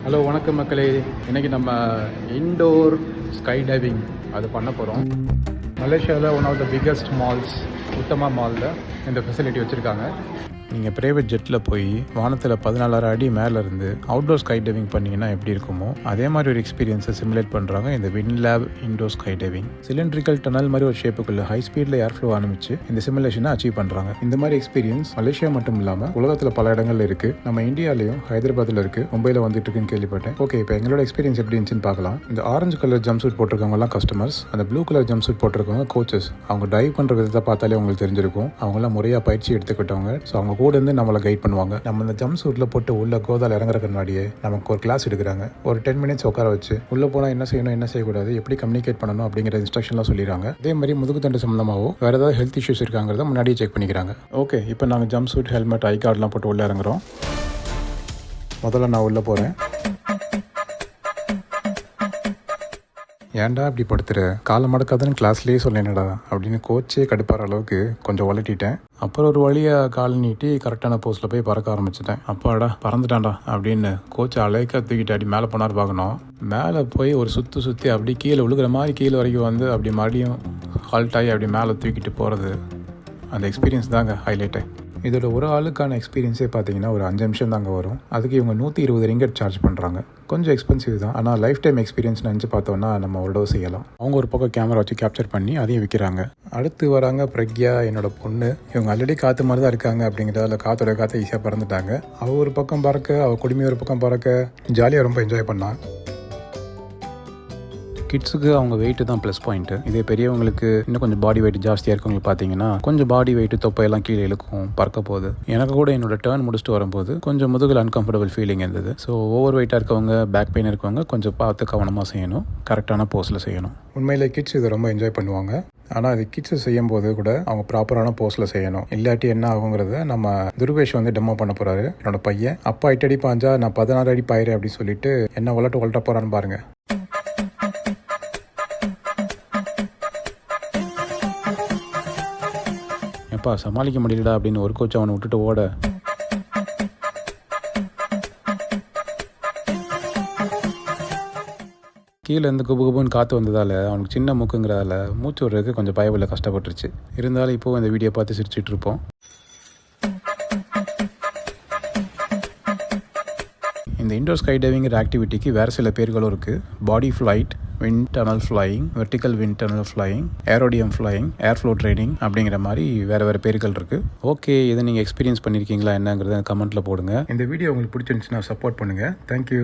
Hello வணக்கம் மக்களே. இன்றைக்கி நம்ம இன்டோர் ஸ்கை டைவிங் அது பண்ண போகிறோம். மலேசியாவில் one of the biggest malls Utama மாலில் இந்த ஃபெசிலிட்டி வச்சுருக்காங்க. நீங்கள் ப்ரைவேட் ஜெட்டில் போய் வானத்தில் 14,000 அடி மேலே இருந்து அவுட்டோர் ஸ்கை டைவிங் பண்ணிங்கன்னா எப்படி இருக்குமோ அதே மாதிரி ஒரு எக்ஸ்பீரியன்ஸை சிமுலேட் பண்ணுறாங்க இந்த Windlab indoor skydiving. Cylindrical tunnel மாதிரி ஒரு ஷேப்புக்குள்ள ஹை ஸ்பீடில் ஏர் ஃப்ளோ ஆரம்பிச்சு இந்த சிமுலேஷனை அச்சீவ் பண்ணுறாங்க. இந்த மாதிரி எக்ஸ்பீரியன்ஸ் மலேசியா மட்டும் இல்லாமல் உலகத்தில் பல இடங்கள்ல இருக்குது. நம்ம இந்தியாலையும் ஹைதராபாத்தில் இருக்குது, மும்பையில் வந்துட்டு இருக்குன்னு கேள்விப்பட்டேன். ஓகே, இப்போ எங்களோட எக்ஸ்பீரியன்ஸ் எப்படி இருந்துச்சுன்னு பார்க்கலாம். இந்த ஆரஞ்சு கலர் ஜம்ப் சூட் போட்டிருக்கவங்கலாம் கஸ்டமர்ஸ், அந்த ப்ளூ கலர் ஜம்ப் சூட் போட்டிருக்கவங்க கோச்சஸ். அவங்க டைவ் பண்ணுற விதத்தை பார்த்தாலே உங்களுக்கு தெரிஞ்சிருக்கும். அவங்களாம் முறையாக பயிற்சி எடுத்துக்கிட்டவங்க. ஸோ அவங்க கூட இருந்து நம்மளை கைட் பண்ணுவாங்க. நம்ம இந்த ஜம்ப் சூட்ல போட்டு உள்ள கோதால இறங்குறதுக்கு முன்னாடியே நமக்கு ஒரு கிளாஸ் எடுக்கிறாங்க. ஒரு 10 மினிட்ஸ் உட்கார வச்சு உள்ள போனால் என்ன செய்யணும், என்ன செய்யக்கூடாது, எப்படி கம்யூனிகேட் பண்ணணும் அப்படிங்கிற இன்ஸ்ட்ரக்ஷன்லாம் சொல்லிடுறாங்க. அதே மாதிரி முதுகு தண்டு சம்பந்தமாகவோ வேற ஏதாவது ஹெல்த் இஷ்யூஸ் இருக்காங்கிறத முன்னாடியே செக் பண்ணிக்கிறாங்க. ஓகே, இப்போ நாங்கள் ஜம்ப் சூட், ஹெல்மெட், ஐ கார்டெலாம் போட்டு உள்ள இறங்குறோம். முதல்ல நான் உள்ள போகிறேன். ஏன்டா இப்படி படுத்துற, காலை மடக்காதுன்னு கிளாஸ்லேயே சொல்லேனடா அப்படின்னு கோச்சே கடுப்பாற அளவுக்கு கொஞ்சம் வளட்டிட்டேன். அப்புறம் ஒரு வழியாக கால் நீட்டி கரெக்டான போஸ்ட்டில் போய் பறக்க ஆரம்பிச்சிட்டேன். அப்பாடா பறந்துட்டான்டா அப்படின்னு கோச்சை அலைக்கா தூக்கிட்டு அப்படி மேலே போனார் பார்க்கணும். மேலே போய் ஒரு சுற்றி அப்படி கீழே விழுகிற மாதிரி கீழே வரைக்கும் வந்து அப்படி மறுபடியும் ஹால்ட் ஆகி அப்படி மேலே தூக்கிட்டு போகிறது, அந்த எக்ஸ்பீரியன்ஸ் தாங்க ஹைலைட்டு. இதோட ஒரு ஆளுக்கான எக்ஸ்பீரியன்ஸே பார்த்தீங்கன்னா ஒரு 5 நிமிஷம் தாங்க வரும். அதுக்கு இவங்க 120 ரிங்கட் சார்ஜ் பண்ணுறாங்க. கொஞ்சம் எக்ஸ்பென்சிவ் தான், ஆனால் லைஃப் டைம் எக்ஸ்பீரியன்ஸ் நினச்சி பார்த்தோன்னா நம்ம ஒரு டோஸ் செய்யலாம். அவங்க ஒரு பக்கம் கேமரா வச்சு கேப்சர் பண்ணி அதையும் விற்கிறாங்க. அடுத்து வராங்க பிரக்யா, என்னோட பொண்ணு. இவங்க ஆல்ரெடி காற்று மாதிரி தான் இருக்காங்க அப்படிங்கிறதால காற்றோட காற்றை ஈஸியாக பறந்துட்டாங்க. அவள் ஒரு பக்கம் பறக்க, அவள் குடும்பி ஒரு பக்கம் பறக்க ஜாலியாக ரொம்ப என்ஜாய் பண்ணான். கிட்ஸுக்கு அவங்க வெயிட்டு தான் ப்ளஸ் பாயிண்ட்டு. இதே பெரியவங்களுக்கு இன்னும் கொஞ்சம் பாடி வெயிட் ஜாஸ்தியாக இருக்கவங்களுக்கு பார்த்தீங்கன்னா கொஞ்சம் பாடி வெயிட்டு தொப்பையெல்லாம் கீழே இழுக்கும் பறக்க போகுது. எனக்கு கூட என்னோட டேர்ன் முடிச்சுட்டு வரும்போது கொஞ்சம் முதுகில் அன்கம்ஃபர்டபுள் ஃபீலிங் இருந்தது. ஸோ ஓவர் வெயிட்டாக இருக்கவங்க, பேக் பெயின் இருக்கவங்க கொஞ்சம் பார்த்து கவனமாக செய்யணும், கரெக்டான போஸில் செய்யணும். உண்மையிலே கிட்ஸ் இதை ரொம்ப என்ஜாய் பண்ணுவாங்க. ஆனால் அது கிட்ஸு செய்யும் போது கூட அவங்க ப்ராப்பரான போஸில் செய்யணும். இல்லாட்டி என்ன ஆகுங்கிறத நம்ம துருவேஷ் வந்து டெமோ பண்ண போகிறாரு. என்னோட பையன் அப்பா 8 அடி பாஞ்சா நான் 16 அடி பாயிறேன் அப்படின்னு சொல்லிட்டு என்ன உலட்ட போகிறான்னு பாருங்கள். எப்பா சமாளிக்க முடியலடா அப்படின்னு ஒரு கோச் அவனை விட்டுட்டு ஓட, கீழே இருந்து குபுன்னு காற்று வந்ததால் அவனுக்கு சின்ன மூக்குங்கிறதால மூச்சு விடுறதுக்கு கொஞ்சம் பயவில் கஷ்டப்பட்டுருச்சு. இருந்தாலும் இப்போது இந்த வீடியோ பார்த்து சிரிச்சிட்டு இருப்போம். இந்த இன்டோர் ஸ்கை டைவிங்கிற ஆக்டிவிட்டிக்கு வேறு சில பேர்களும் இருக்குது. Body flight, wind tunnel flying, vertical wind tunnel flying, aerodium flying, air flow training அப்படிங்கிற மாதிரி வேறு பேர்கள் இருக்குது. ஓகே, இதை நீங்கள் எக்ஸ்பீரியன்ஸ் பண்ணியிருக்கீங்களா என்னங்கிறத கமெண்ட்டில் போடுங்க. இந்த வீடியோ உங்களுக்கு பிடிச்சிருந்துச்சுன்னா சப்போர்ட் பண்ணுங்கள். தேங்க்யூ.